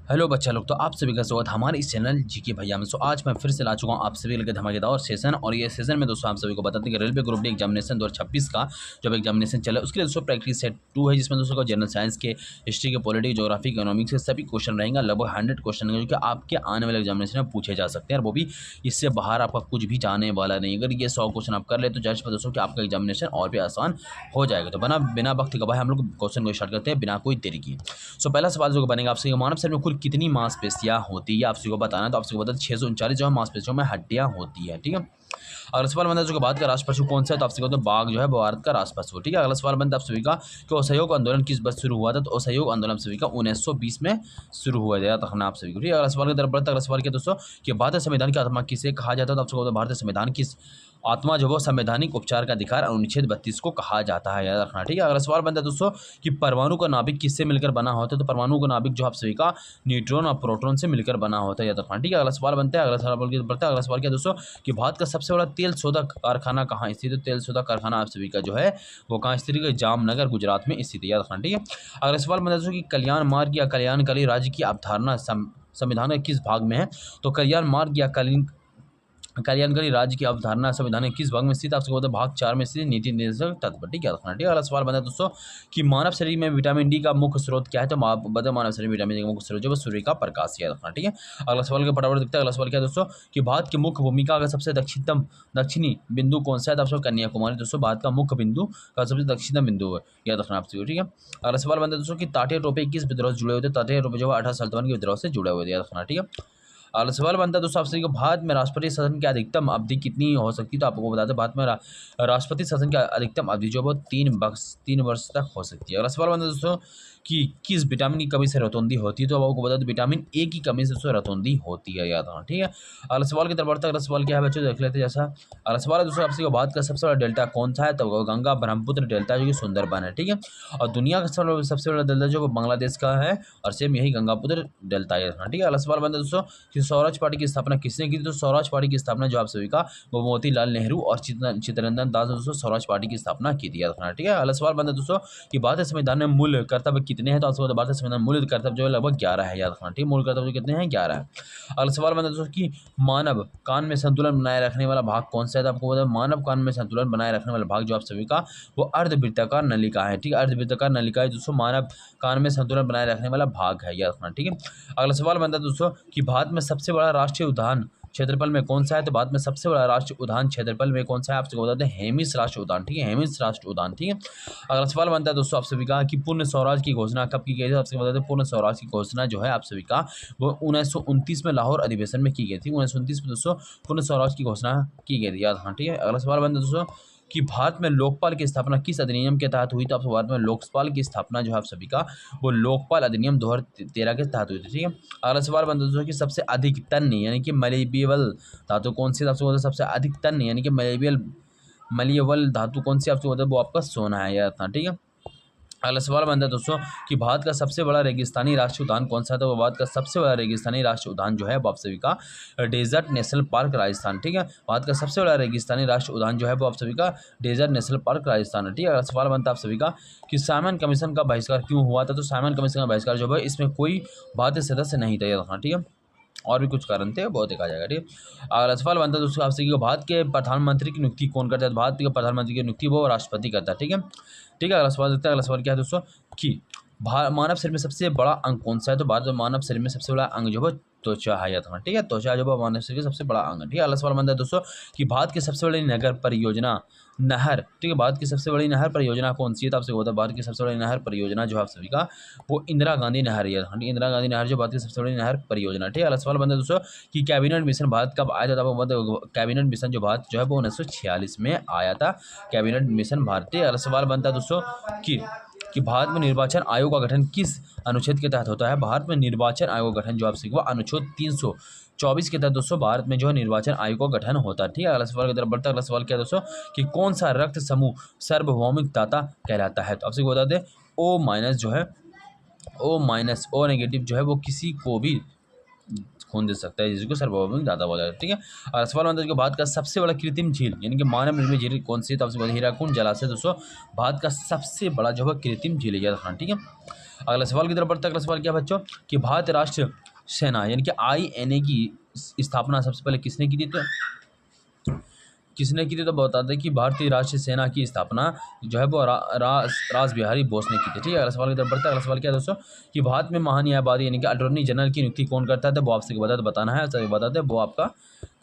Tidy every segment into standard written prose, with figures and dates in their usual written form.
Hello बच्चा लोग, तो आप सभी का स्वागत हमारे इस चैनल जीके भैया में। आज मैं फिर से ला चुका हूँ आप सभी के लिए धमाकेदार सेशन। और ये सेशन में दोस्तों आप सभी को बताते हैं कि रेलवे ग्रुप डी एग्जामिनेशन 2026 का जब एग्जामिनेशन चला उसके लिए दोस्तों प्रैक्टिस सेट 2 है, जिसमें दोस्तों को जनरल साइंस के, हिस्ट्री के, पॉलिटिक्स, ज्योग्राफी, इकोनॉमिक्स के सभी क्वेश्चन रहेंगे। लगभग 100 क्वेश्चन जो कि आपके आने वाले एग्जामिनेशन में पूछे जा सकते हैं, और वो भी इससे बाहर आपका कुछ भी जाने वाला नहीं। अगर ये 100 क्वेश्चन आप कर ले तो जज पर दोस्तों कि आपका एग्जामिनेशन और भी आसान हो जाएगा। तो बिना वक्त गवाए हम लोग क्वेश्चन को स्टार्ट करते हैं बिना कोई देरी की। पहला सवाल जो बनेगा आपसे, मानव शरीर में कुल कितनी मांसपेशियां होती है आपसे को बताना है। तो आपसे को बता 639 जो है मांसपेशियों में हड्डियां होती है, ठीक है। अगला सवाल बनता है जो बात का राष्ट्र पशु कौन सा है। तो आपसे कहते हैं बाघ जो है भारत का राष्ट्र पशु, ठीक है। अगला सवाल बनता है आप सभी का कि असहयोग आंदोलन किस वर्ष शुरू हुआ था। तो असहयोग आंदोलन सभी का 1920 में शुरू हुआ था, तखना आप सभी को, ठीक है। अगला सवाल की तरफ बढ़ता है। अगला सवाल क्या दोस्तों कि भारतीय संविधान की आत्मा किसे कहा जाता है। तो आपसे भारतीय संविधान की आत्मा जो वो संवैधानिक उपचार का अधिकार अनुच्छेद 32 को कहा जाता है, याद रखना, ठीक है। अगला सवाल बनता है दोस्तों कि परमाणु का नाभिक किससे मिलकर बना होता है। तो परमाणु का नाभिक जो आप सभी का न्यूट्रॉन और प्रोटॉन से मिलकर बना होता है, याद रखना, ठीक है। अगला सवाल बनता है। अगला सवाल बढ़ता है। अगला सवाल क्या दोस्तों कि भारत का सबसे बड़ा तेल शोधक कारखाना कहाँ स्थित है। तेल शोधक कारखाना आप सभी का जो है वो कहाँ स्थित है, जामनगर गुजरात में स्थित है, याद रखना, ठीक है। अगला सवाल बनता है दोस्तों कि कल्याण मार्ग या कल्याणकारी राज्य की अवधारणा संविधान के किस भाग में है। तो कल्याण मार्ग या कल्याणकारी राज्य की अवधारणा संविधान के किस भाग में स्थित, आपसे बोलते भाग 4 में स्थित नीति निर्देशक तत्व, ठीक है, रखना, ठीक है। अगला सवाल बनता है दोस्तों कि मानव शरीर में विटामिन डी का मुख्य स्रोत क्या है। तो बता मानव शरीर में विटामिन डी का मुख्य स्रोत जो सूर्य का प्रकाश, याद रखना, ठीक है। अगला सवाल का फटाफट दिखता है। अगला सवाल क्या है दोस्तों कि भारत की मुख्य भूमिका का सबसे दक्षिणी बिंदु कौन सा है। तो कन्याकुमारी दोस्तों भारत का मुख्य बिंदु का सबसे दक्षिणी बिंदु है, याद रखना आपसे, ठीक है। अगला सवाल बनता है दोस्तों कि ताटिया टोपे किस विद्रोह से जुड़े हुए थे। ताटिया टोपे जो 18 के विद्रोह से जुड़े हुए थे, याद रखना, ठीक है। अगला सवाल बनता है दोस्तों आपसे कि भारत में राष्ट्रपति शासन की अधिकतम अवधि कितनी हो सकती है। तो आपको बताते हैं भारत में राष्ट्रपति शासन की अधिकतम अवधि जो है वो 3 वर्ष तक हो सकती है। अगला सवाल बनता है दोस्तों कि किस विटामिन की कमी से रतौंधी होती है। तो आपको बता दें विटामिन ए की कमी से दोस्तों रतौंधी होती है, याद रखना, ठीक है। अगला सवाल की तरफ बढ़ता है। अगला सवाल क्या है बच्चों देख लेते हैं जैसा। अगला सवाल है दोस्तों आपसे कि भारत का सबसे बड़ा डेल्टा कौन सा है। तो गंगा ब्रह्मपुत्र डेल्टा जो कि सुंदरबन है, ठीक है। और दुनिया का सबसे बड़ा डेल्टा जो बांग्लादेश का है, और सेम यही गंगापुत्र डेल्टा, याद रखना, ठीक है। अगला सवाल बनता है दोस्तों कि स्वराज पार्टी की स्थापना किसने की थी। तो स्वराज पार्टी की स्थापना जो आप सभी का वो मोतीलाल नेहरू और चित्तरंजन दास दोस्तों स्वराज पार्टी की स्थापना की थी, याद रखना, ठीक है। अगला सवाल बनता है दोस्तों कि भारतीय संविधान में मूल कर्तव्य कितने हैं। तो आपसे भारतीय संविधान मूल कर्तव्य जो है लगभग 11 है, याद रखना, ठीक है। मूल कर्तव्य कितने हैं, 11 है। अगला सवाल बनता है दोस्तों कि मानव कान में संतुलन बनाए रखने वाला भाग कौन सा है। तो आपको बता मानव कान में संतुलन बनाए रखने वाला भाग जो आप सभी का वो अर्धवृत्ताकार नलिका है, ठीक है। अर्धवृत्ताकार नलिका है दोस्तों मानव कान में संतुलन बनाए रखने वाला भाग है, याद रखना, ठीक है। अगला सवाल बनता है दोस्तों कि भारत में सबसे बड़ा राष्ट्रीय उद्यान क्षेत्रफल में कौन सा है। तो भारत में सबसे बड़ा राष्ट्रीय उद्यान क्षेत्रफल में कौन सा है, आपसे बताते हैं हेमिस राष्ट्रीय उद्यान, ठीक है, हेमिस राष्ट्रीय उद्यान, ठीक है। अगला सवाल बनता है दोस्तों आप सभी का कि पूर्ण स्वराज की घोषणा कब की गई थी। आपसे बताते हैं पूर्ण स्वराज की घोषणा जो है आप सभी का वो 1929 में लाहौर अधिवेशन में की गई थी। 1929 में दोस्तों पूर्ण स्वराज की घोषणा की गई थी, याद रखना, ठीक है। अगला सवाल बनता है दोस्तों कि भारत में लोकपाल की स्थापना किस अधिनियम के तहत हुई। तो आपसे भारत में लोकपाल की स्थापना जो है आप सभी का वो लोकपाल अधिनियम 2013 के तहत हुई थी, ठीक है। अगला सवाल बनता है दोस्तों कि सबसे अधिक तन्य यानी कि मलेबियल धातु कौन सी। आपसे सबसे अधिक तन्य यानी कि मलेबियल धातु कौन सी, आपसे वो आपका सोना है, याद रखना, ठीक है। अगला सवाल बनता है दोस्तों कि भारत का सबसे बड़ा रेगिस्तानी राष्ट्रीय उद्यान कौन सा है। तो भारत का सबसे बड़ा रेगिस्तानी राष्ट्रीय उद्यान जो है वो आप सभी का डेजर्ट नेशनल पार्क राजस्थान, ठीक है। भारत का सबसे बड़ा रेगिस्तानी राष्ट्रीय उद्यान जो है वो आप सभी का डेजर्ट नेशनल पार्क राजस्थान है, ठीक है। अगला सवाल बनता है आप सभी का कि साइमन कमीशन का बहिष्कार क्यों हुआ था। तो साइमन कमीशन का बहिष्कार जो है इसमें कोई भारतीय सदस्य नहीं था, याद रखना, ठीक है। और भी कुछ कारण थे बहुत देखा जाएगा, ठीक है। अगला सवाल बनता है दोस्तों आपसे कि भारत के प्रधानमंत्री की नियुक्ति कौन करता है। भारत के प्रधानमंत्री की नियुक्ति वो राष्ट्रपति करता है, ठीक है, ठीक है। अगला सवाल देखते हैं। अगला सवाल क्या है दोस्तों कि मानव शरीर में सबसे बड़ा अंग कौन सा है। तो भारत में मानव शरीर में सबसे बड़ा अंग जो है त्वचा है, याद रखना, ठीक है। त्वचा जो है मानव शरीर का सबसे बड़ा अंग है, ठीक है। अगला सवाल बनता है दोस्तों कि भारत की सबसे बड़ी नगर परियोजना नहर, ठीक है, भारत की सबसे बड़ी नहर परियोजना कौन सी है। तो आपसे होता है भारत की सबसे बड़ी नहर परियोजना जो आप सभी का वो इंदिरा गांधी नहर है, इंदिरा गांधी नहर जो भारत की सबसे बड़ी नहर परियोजना, ठीक है। अगला सवाल बनता है दोस्तों कि कैबिनेट मिशन भारत कब आया था। तो कैबिनेट मिशन जो भारत जो है वो 1946 में आया था, कैबिनेट मिशन भारतीय। अगला सवाल बनता है दोस्तों कि भारत में निर्वाचन आयोग का गठन किस अनुच्छेद के तहत होता है। भारत में निर्वाचन आयोग का गठन जो आपसे हुआ अनुच्छेद 324 के तहत दोस्तों भारत में जो है निर्वाचन आयोग का गठन होता है, ठीक है। अगला सवाल की तरफ बढ़ता है। अगला सवाल क्या है दोस्तों कि कौन सा रक्त समूह सार्वभौमिक दाता कहलाता है। तो आपसे बता दें ओ माइनस जो है ओ नेगेटिव जो है वो किसी को भी खून दे सकता है, जिसको सार्वभौमिक दाता बोला जाता है, ठीक है। और सवाल बनता है कि भारत का सबसे बड़ा कृत्रिम झील यानी कि मानव निर्मित झील कौन सी है। तो आपसे हीराकुंड जलाशय दोस्तों भारत का सबसे बड़ा जो है कृत्रिम झील है, याद रखना, ठीक है। अगला सवाल की तरफ बढ़ते हैं। अगला सवाल क्या है बच्चों कि भारतीय राष्ट्रीय सेना यानी कि INA की स्थापना सबसे पहले किसने की थी? तो बता दें कि भारतीय राष्ट्रीय सेना की स्थापना जो है वो रास बिहारी बोस ने की थी। ठीक है, अगला सवाल की तरफ बढ़ता है। अगला सवाल क्या है दोस्तों कि भारत में महान्यायवादी यानी कि अटॉर्नी जनरल की नियुक्ति कौन करता है? तो वो आपसे बताना है, बता दें वो आपका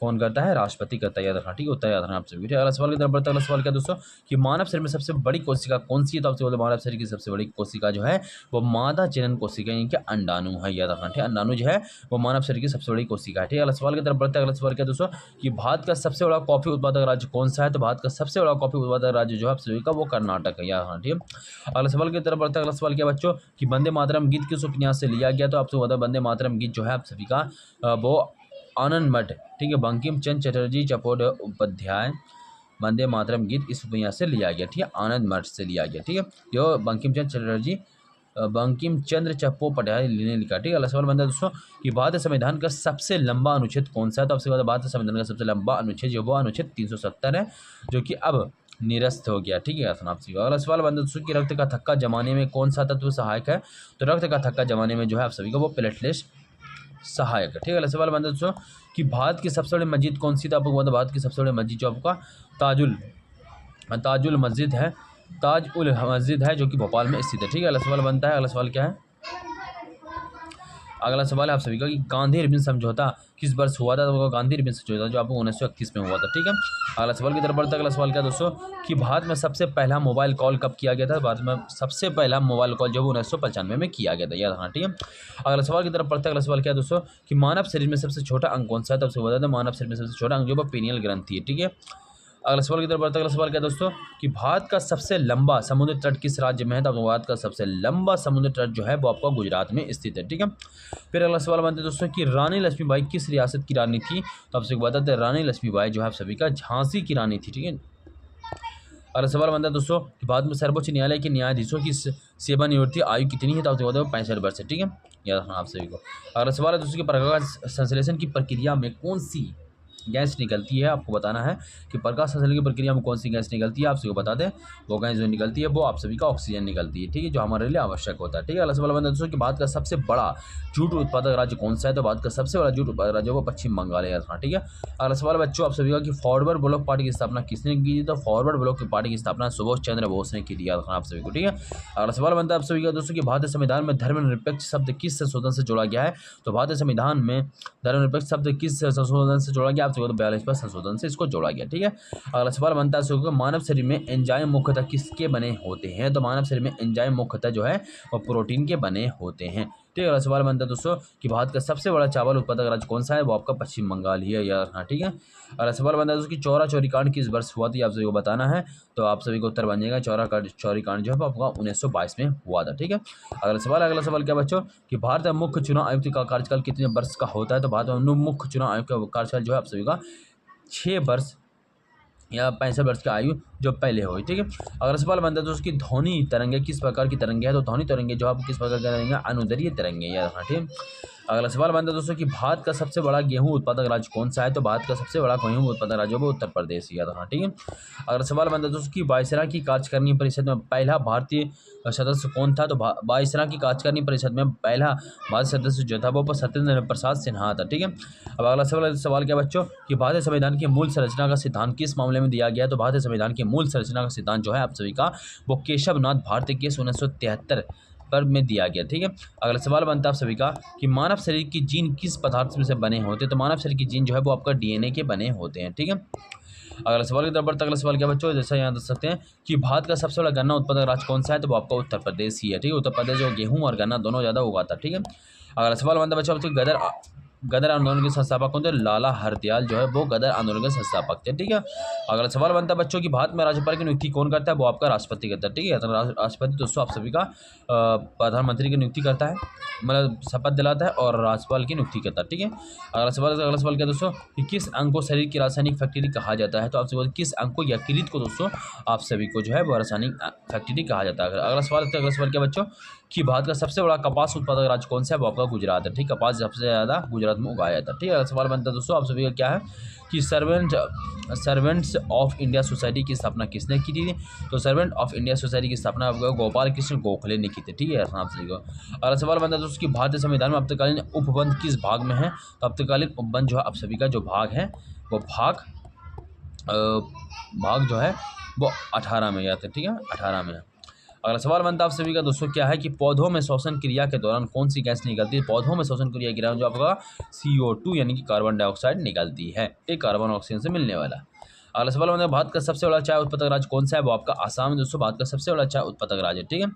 कौन करता है? राष्ट्रपति करता है, याद रखना। ठीक है, उत्तर याद रखना आपसे। अगला सवाल की तरफ बढ़ता है। अगला सवाल क्या दोस्तों कि मानव शरीर में सबसे बड़ी कोशिका कौन सी है? तो आपसे बोलते मानव शरीर की सबसे बड़ी कोशिका जो है वो मादा जनन कोशिका यानी कि अंडाणु है, याद रखना। ठीक है, अंडाणु जो है वो मानव शरीर की सबसे बड़ी कोशिका है। ठीक है, अगला सवाल की तरफ बढ़ता है। अगला सवाल क्या दोस्तों कि भारत का सबसे बड़ा कॉफी उत्पादक राज्य कौन सा है? तो भारत का सबसे बड़ा कॉफी उत्पादक राज्य जो है आप सभी का वो कर्नाटक है, याद रखना। ठीक है, अगला सवाल की तरफ बढ़ता है। अगला सवाल क्या बच्चों कि वंदे मातरम गीत किस उपन्यास से लिया गया? तो आपसे बता वंदे मातरम गीत जो है आप सभी का वो आनंद मठ, ठीक है, बंकिम चंद्र चटर्जी चट्टोपाध्याय वंदे मातरम गीत इस उपन्यास से लिया गया। ठीक है, आनंद मठ से लिया गया। ठीक है, जो बंकिम चंद्र चट्टोपाध्याय ने लिखा। ठीक है, अगला सवाल बनता है दोस्तों कि भारतीय संविधान का सबसे लंबा अनुच्छेद कौन सा है? तो आपसे बता भारतीय संविधान का सबसे लंबा अनुच्छेद जो वो अनुच्छेद 370 है, जो कि अब निरस्त हो गया। ठीक है, आपसे अगला सवाल बनता है दोस्तों कि रक्त का थक्का जमाने में कौन सा तत्व सहायक है? तो रक्त का थक्का जमाने में जो है आप सभी का वो प्लेटलेट्स सहायक है। ठीक है, अगला सवाल बनता है दोस्तों कि भारत की सबसे बड़ी मस्जिद कौन सी? तो आपको बता भारत की सबसे बड़ी मस्जिद जो आपका ताजुल मस्जिद है जो कि भोपाल में स्थित है। ठीक है, अगला सवाल बनता है। अगला सवाल क्या है? अगला सवाल है आप सभी का कि गांधी रिबन समझौता किस वर्ष हुआ था? तो गांधी रिबन समझौता जो आपको 1931 में हुआ था। ठीक है, अगला सवाल की तरफ बढ़ता है। अगला सवाल क्या दोस्तों कि भारत में सबसे पहला मोबाइल कॉल कब किया गया था? भारत में सबसे पहला मोबाइल कॉल जो 1995 में किया गया था, याद रखना। ठीक है, अगला सवाल की तरफ बढ़ता है। अगला सवाल क्या दोस्तों कि मानव शरीर में सबसे छोटा अंग कौन सा है? तब से बता दें मानव शरीर में सबसे छोटा अंग जो पीनियल ग्रंथि है। ठीक है, अगला सवाल की तरफ बढ़ता है। अगला सवाल क्या दोस्तों कि भारत का सबसे लंबा समुद्र तट किस राज्य में है? तो भारत का सबसे लंबा समुद्र तट जो है वो आपका गुजरात में स्थित है। ठीक है, फिर अगला सवाल बनता है दोस्तों कि रानी लक्ष्मीबाई किस रियासत की रानी थी? तो आपसे बताते हैं रानी लक्ष्मीबाई जो है आप सभी का झांसी की रानी थी। ठीक है, अगला सवाल बनता है दोस्तों कि भारत में सर्वोच्च न्यायालय के न्यायाधीशों की सेवानिवृत्ति आयु कितनी है? तो आपसे बताओ 65 वर्ष है। ठीक है, याद रखना आप सभी को। अगला सवाल है दोस्तों कि प्रकाश संश्लेषण की प्रक्रिया में कौन सी गैस निकलती है? आपको बताना है कि प्रकाश संश्लेषण की प्रक्रिया में कौन सी गैस निकलती है। आप सभी को बता दें वो गैस जो निकलती है वो आप सभी का ऑक्सीजन निकलती है। ठीक है, जो हमारे लिए आवश्यक होता है। ठीक है, अगला सवाल बनता है दोस्तों कि भारत का सबसे बड़ा जूट उत्पादक राज्य कौन सा है? तो भारत का सबसे बड़ा जूट उत्पादक राज्य वो पश्चिम बंगाल है। ठीक है, अगला सवाल बच्चों आप सभी का कि फॉरवर्ड ब्लॉक पार्टी की स्थापना किसने की थी? तो फॉरवर्ड ब्लॉक की पार्टी की स्थापना सुभाष चंद्र बोस ने की थी, याद रखना आप सभी को। ठीक है, अगला सवाल बनता है आप सभी का दोस्तों कि भारतीय संविधान में धर्मनिरपेक्ष शब्द किस संशोधन से जोड़ा गया है? तो भारतीय संविधान में धर्मनिरपेक्ष शब्द किस संशोधन से जोड़ा गया? आप सभी को 42वें संशोधन से इसको जोड़ा गया। ठीक है, अगला सवाल बनता है मानव शरीर में एंजाइम मुख्यतः किसके बने होते हैं? तो मानव शरीर में एंजाइम मुख्यतः जो है वो प्रोटीन के बने होते हैं। ठीक है, अगला सवाल बनता है दोस्तों कि भारत का सबसे बड़ा चावल उत्पादक राज्य कौन सा है? वो आपका पश्चिम बंगाल ही है, यार। हाँ, ठीक है, अगला सवाल बनता है दोस्तों कि चौरा चौरी कांड किस वर्ष हुआ था? आप सभी को बताना है। तो आप सभी को उत्तर बन जाएगा चौरा चौरी कांड जो है आपका 1922 में हुआ था। ठीक है, अगला सवाल क्या बच्चों कि भारत में मुख्य चुनाव आयुक्त का कार्यकाल कितने वर्ष का होता है? तो भारत में मुख्य चुनाव आयुक्त का कार्यकाल जो है आप सभी का 6 वर्ष या 65 वर्ष की आयु जो पहले हुई। ठीक है, अगर सवाल बनता है तो उसकी ध्वनि तरंगे किस प्रकार की तरंगे है? तो ध्वनि तरंगे जो आप किस प्रकार की तरंगे? अनुदैर्ध्य तरंगे, याद रखना। ठीक है, अगला सवाल बनता है दोस्तों कि भारत का सबसे बड़ा गेहूं उत्पादक राज्य कौन सा है? तो भारत का सबसे बड़ा गेहूं उत्पादक राज्य वो उत्तर प्रदेश, याद रखना। ठीक है, अगला सवाल बनता है दोस्तों कि वायसराय की कार्यकारिणी परिषद में पहला भारतीय सदस्य कौन था? तो वायसराय की कार्यकारिणी परिषद में पहला भारतीय सदस्य जो था वो सत्येंद्र प्रसाद सिन्हा था। ठीक है, अब अगला सवाल क्या बच्चों कि भारतीय संविधान की मूल संरचना का सिद्धांत किस मामले में दिया गया? तो भारतीय संविधान की मूल संरचना का सिद्धांत जो है आप सभी का वो केशवनाथ भारती केस 1973 पर में दिया गया। ठीक है, अगला सवाल बनता है आप सभी का कि मानव शरीर की जीन किस पदार्थ से बने होते हैं? तो मानव शरीर की जीन जो है वो आपका DNA के बने होते हैं। ठीक है, अगला सवाल की तरफ बढ़ता है। अगला सवाल क्या बच्चों जैसा यहाँ देख सकते हैं कि भारत का सबसे बड़ा गन्ना उत्पादक राज्य कौन सा है? तो वो आपका उत्तर प्रदेश ही है। ठीक है, उत्तर प्रदेश जो गेहूं और गन्ना दोनों ज़्यादा उगाता है। ठीक है, अगला सवाल बनता है बच्चों गदर आंदोलन के संस्थापक कौन थे? लाला हरदयाल जो है वो गदर आंदोलन के संस्थापक थे। ठीक है, अगला सवाल बनता है बच्चों की भारत में राज्यपाल की नियुक्ति कौन करता है? वो आपका राष्ट्रपति करता है। ठीक है, राष्ट्रपति दोस्तों आप सभी का प्रधानमंत्री की नियुक्ति करता है, मतलब शपथ दिलाता है और राज्यपाल की नियुक्ति करता है। ठीक है, अगला सवाल क्या दोस्तों कि किस अंग को शरीर की रासायनिक फैक्ट्री कहा जाता है? तो आप सभी किस अंग को या किरीट को दोस्तों आप सभी को जो है वो रासायनिक फैक्ट्री कहा जाता है। अगला सवाल क्या बच्चों कि भारत का सबसे बड़ा कपास उत्पादक राज्य कौन सा है, वो आपका गुजरात है। ठीक, कपास सबसे ज़्यादा गुजरात में उगाया जाता है। ठीक है, सवाल बनता है दोस्तों आप सभी का क्या है कि सर्वेंट्स ऑफ इंडिया सोसाइटी की स्थापना किसने की थी। तो सर्वेंट ऑफ इंडिया सोसाइटी की स्थापना आपको गोपाल कृष्ण गोखले ने की थी। ठीक है, आप सभी को अगला सवाल बनता है दोस्तों कि भारतीय संविधान में आपातकालीन उपबंध किस भाग में है। तो आपातकालीन उपबंध जो है आप सभी का जो भाग है वो भाग जो है वो 18 में आता है। ठीक है, 18 में है। अगला सवाल बनता है आप सभी का दोस्तों क्या है कि पौधों में श्वसन क्रिया के दौरान कौन सी गैस निकलती है। पौधों में श्वसन क्रिया के दौरान जो आपका CO2 यानी कि कार्बन डाइऑक्साइड निकलती है। एक कार्बन ऑक्सीजन से मिलने वाला। अगला सवाल बनता है भारत का सबसे बड़ा चाय उत्पादक राज्य कौन सा है, वो आपका आसाम है दोस्तों। भारत का सबसे बड़ा चाय उत्पादक राज्य। ठीक है,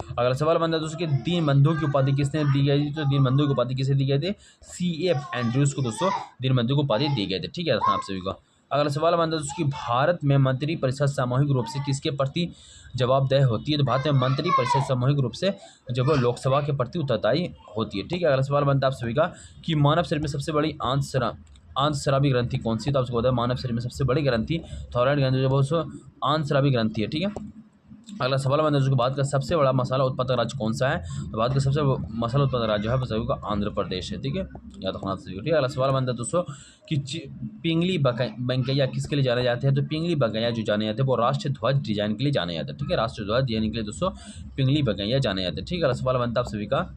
अगला सवाल बनता है दोस्तों कि दीनबंधु की उपाधि किसने दी गई थी। तो दीनबंधु की उपाधि किसे दी गई थी, CF एंड्रूज को दोस्तों दीनबंधु को उपाधि दी गई थी। ठीक है आप सभी को अगला सवाल बनता है दोस्तों कि भारत में मंत्रिपरिषद सामूहिक रूप से किसके प्रति जवाबदेह होती है। तो भारत में मंत्रिपरिषद सामूहिक रूप से जब लोकसभा के प्रति उत्तरदायी होती है। ठीक है, अगला सवाल बनता है आप सभी का कि मानव शरीर में सबसे बड़ी आंतस्रावी ग्रंथि कौन सी। तो आपको पता है मानव शरीर में सबसे बड़ी ग्रंथि थायराइड ग्रंथि जो है आंतस्रावी ग्रंथि है। ठीक है, अगला सवाल बनता है दोस्तों भारत का सबसे बड़ा मसाला उत्पादक राज्य कौन सा है। तो भारत का सबसे मसाला उत्पादक राज्य जो है सभी का आंध्र प्रदेश है। ठीक है, याद रखना सभी को। ठीक है, अगला सवाल बनता है दोस्तों कि पिंगली बंकैया किसके लिए जाने जाते हैं। तो पिंगली बंकैया जो जाने जाते हैं वो राष्ट्रीय ध्वज डिजाइन के लिए जाने जाते हैं। ठीक है, राष्ट्रीय ध्वज डिजाइन के लिए दोस्तों पिंगली बंकैया जाने जाते हैं। ठीक है, अगला सवाल बनता है आप सभी का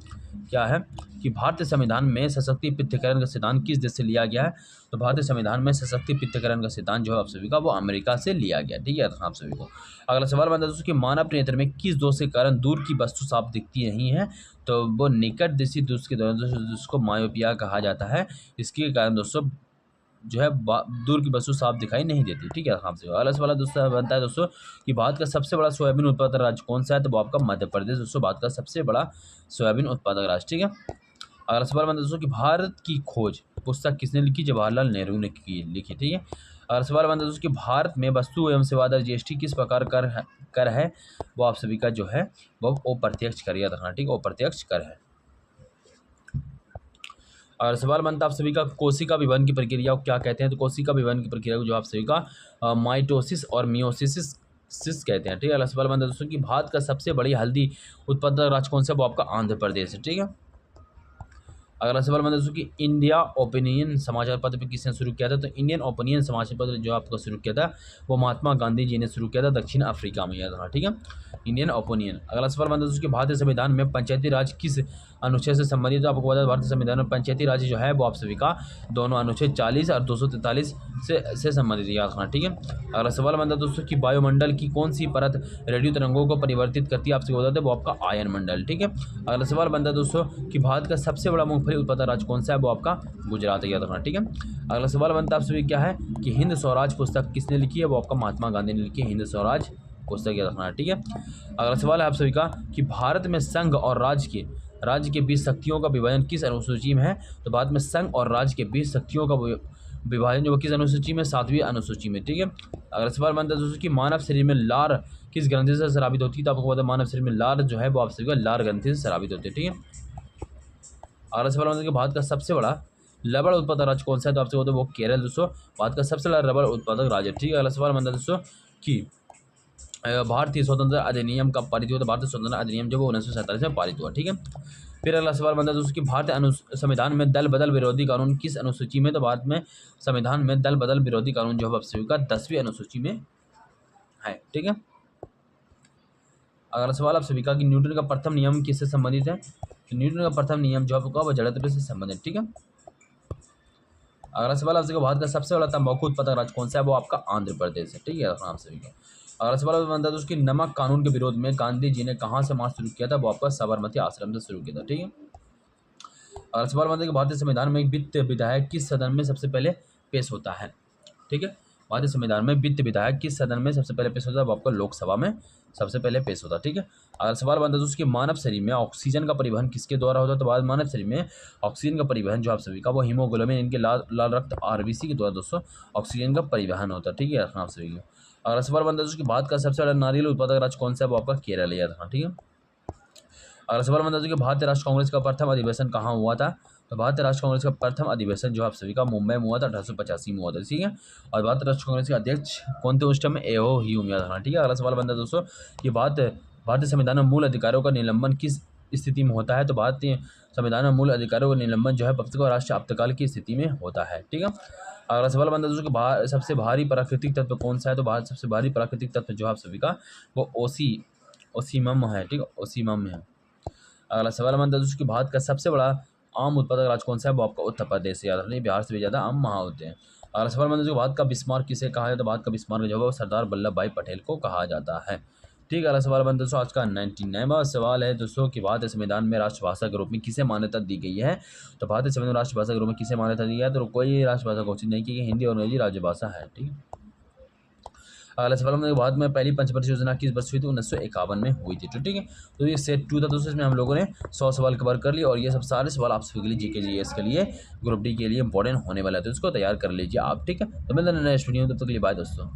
क्या है कि भारतीय संविधान में सशक्ति पृथक्करण का सिद्धांत किस देश से लिया गया है। तो भारतीय संविधान में सशक्ति पृथक्करण का सिद्धांत जो है आप सभी का वो अमेरिका से लिया गया। ठीक है आप सभी को अगला सवाल बनता है दोस्तों कि मानव नेत्र में किस दोष के कारण दूर की वस्तु साफ दिखती नहीं है। तो वो निकट दृष्टि दोष के दौरान जिसको मायोपिया कहा जाता है, इसके कारण दोस्तों जो है दूर की वस्तु साफ दिखाई नहीं देती। ठीक है आपसे अगला सवाल दोस्तों बनता है दोस्तों कि भारत का सबसे बड़ा सोयाबीन उत्पादक राज्य कौन सा है। तो वो आपका मध्य प्रदेश दोस्तों भारत का सबसे बड़ा सोयाबीन उत्पादक राज्य। ठीक है, अगला सवाल बनता है दोस्तों कि भारत की खोज पुस्तक किसने लिखी। जवाहरलाल नेहरू ने लिखी। ठीक है, अगला सवाल बनता है दोस्तों कि भारत में वस्तु एवं सेवा दर GST किस प्रकार कर है। वो आप सभी का जो है वो अप्रत्यक्ष कर याद रखना। ठीक है, अप्रत्यक्ष कर है। और सवाल बनता है आप सभी का कोशिका विभाजन की प्रक्रिया को क्या कहते हैं। तो कोशिका विभाजन की प्रक्रिया को जो आप सभी का माइटोसिस और मियोसिस कहते हैं। ठीक है, अगला सवाल बनता है दोस्तों कि भारत का सबसे बड़ी हल्दी उत्पादक राज्य कौन सा है। वो आपका आंध्र प्रदेश है। ठीक है, अगला सवाल बनता है दोस्तों कि इंडिया ओपिनियन समाचार पत्र पर किसने शुरू किया था। तो इंडियन ओपिनियन समाचार पत्र जो आपको शुरू किया था वो महात्मा गांधी जी ने शुरू किया था दक्षिण अफ्रीका में याद रखना। ठीक है, इंडियन ओपिनियन। अगला सवाल बनता है दोस्तों कि भारतीय संविधान में पंचायती राज किस अनुच्छेद से संबंधित है। आपको पता है भारतीय संविधान में पंचायती राज जो है वो आप सभी का दोनों अनुच्छेद 40 और 243 से संबंधित याद रखना। ठीक है, अगला सवाल बनता है दोस्तों कि वायुमंडल की कौन सी परत रेडियो तरंगों को परिवर्तित करती है। आपसे बताते हैं वो आपका आयन मंडल। ठीक है, अगला सवाल बनता है दोस्तों कि भारत का सबसे बड़ा मूंगफली उत्पादक राज्य कौन सा है। वो आपका गुजरात है याद रखना। ठीक है, अगला सवाल बनता है आप सभी क्या है कि हिंद स्वराज पुस्तक किसने लिखी है। वो आपका महात्मा गांधी ने लिखी है हिंद स्वराज पुस्तक याद रखना। ठीक है, अगला सवाल है आप सभी का कि भारत में संघ और राज्य के बीच शक्तियों का विभाजन किस अनुसूची में है। तो भारत में संघ और राज्य के बीच शक्तियों का विभाजन जो किस अनुसूची में, 7वीं अनुसूची में। ठीक है, अगला सवाल बनता है दोस्तों कि मानव शरीर में लार किस ग्रंथि से स्रावित होती है। तो आपको पता है मानव शरीर में लार जो है वो आप सभी का लार ग्रंथि से स्रावित होती है। ठीक है, अगला सवाल बनता है कि भारत का सबसे बड़ा रबड़ उत्पादक राज्य कौन सा है। तो आपसे बोलते हैं वो केरल दोस्तों भारत का सबसे बड़ा रबड़ उत्पादक राज्य। ठीक है, अगला सवाल बनता है दोस्तों कि भारतीय स्वतंत्र अधिनियम कब पारित हुआ। तो भारतीय स्वतंत्र अधिनियम जो 1947 में पारित हुआ। ठीक है, फिर अगला सवाल बनता है दोस्तों कि भारतीय संविधान में दल बदल विरोधी कानून किस अनुसूची में। तो भारत में संविधान में दल बदल विरोधी कानून जो है सभी का 10वीं अनुसूची में है। ठीक है, अगला सवाल आप सभी का कि न्यूटन का प्रथम नियम किससे संबंधित है। तो न्यूटन का प्रथम नियम जो आपका वो जड़त्व से संबंधित। ठीक है, अगला सवाल आपसे भारत का सबसे बड़ा तंबाकू उत्पादक राज्य कौन सा है। वो आपका आंध्र प्रदेश है। ठीक है, आप सभी का अगला सवाल बनता है दोस्तों कि नमक कानून के विरोध में गांधी जी ने कहाँ से मार्च शुरू किया था। वो आपका साबरमती आश्रम से शुरू किया था। ठीक है, अगला सवाल बनता है कि भारतीय संविधान में वित्त विधायक किस सदन में सबसे पहले पेश होता है। ठीक है, भारतीय संविधान में वित्त विधायक किस सदन में सबसे पहले पेश होता है। वो आपका लोकसभा में सबसे पहले पेश होता है। ठीक है, अगला सवाल बनता है दोस्तों कि मानव शरीर में ऑक्सीजन का परिवहन किसके द्वारा होता है। तो मानव शरीर में ऑक्सीजन का परिवहन जो आप सभी का वो हीमोग्लोबिन इनके लाल रक्त RBC के द्वारा दोस्तों ऑक्सीजन का परिवहन होता है। ठीक है, आप सभी का अगला सवाल बनता है दोस्तों कि भारत का सबसे बड़ा नारियल उत्पादक राज्य कौन सा है। वो आपका केरल याद रखना। ठीक है, अगला सवाल बनता है कि भारतीय राष्ट्रीय कांग्रेस का प्रथम अधिवेशन कहाँ हुआ था। तो भारतीय राष्ट्रीय कांग्रेस का प्रथम अधिवेशन जो आप सभी का मुंबई में हुआ था 1885 में हुआ था। ठीक है, और भारतीय राष्ट्रीय कांग्रेस के अध्यक्ष कौन थे उस टाइम में। AO ह्यूम याद रखना। ठीक है, अगला सवाल बनता है दोस्तों कि भारत भारतीय संविधान में मूल अधिकारों का निलंबन किस स्थिति में होता है? तो भारतीय संविधान में मूल अधिकारों का निलंबन जो है पुस्तक और राष्ट्रीय आपातकाल की स्थिति में होता है। ठीक है। अगला सवाल बनता है दोस्तों कि सबसे भारी प्राकृतिक तत्व कौन सा है? तो भारत सबसे भारी प्राकृतिक तत्व जो है आप सभी का वो ओसीमम है। ठीक है, ओसीमम है। अगला सवाल बनता है दोस्तों कि भारत का सबसे बड़ा आम उत्पादक राज्य कौन सा है? वो आपका उत्तर प्रदेश से याद रखना, बिहार से भी ज़्यादा आम वहाँ होते हैं। अगला सवाल बनता है दोस्तों भारत का बिस्मार्क किसे कहा जाता है? तो भारत का बिस्मार्क जो है वो सरदार वल्लभ भाई पटेल को कहा जाता है। ठीक है। अगला सवाल बनता है दोस्तों आज का 99वां सवाल है दोस्तों कि भारतीय संविधान में राष्ट्रभाषा के रूप में किसे मान्यता दी गई है? तो भारतीय संविधान में राष्ट्रभाषा के रूप में किसे मान्यता दी गई है? तो कोई राष्ट्रभाषा घोषित नहीं की गई, हिंदी और अंग्रेजी राज्यभाषा है। ठीक है। अगला सवाल में भारत में पहली पंचवर्षीय योजना किस वर्ष हुई थी? 1951 में हुई थी। तो ठीक है, तो ये सेट 2 था दोस्तों, इसमें हम लोगों ने 100 सवाल कवर कर लिए और ये सब सारे सवाल आप सभी के लिए जीके जीएस के लिए ग्रुप डी के लिए इंपॉर्टेंट होने वाला है, तो इसको तैयार कर लीजिए आप। ठीक है, तो मिलते हैं नेक्स्ट वीडियो में, तब तक के लिए बाय दोस्तों।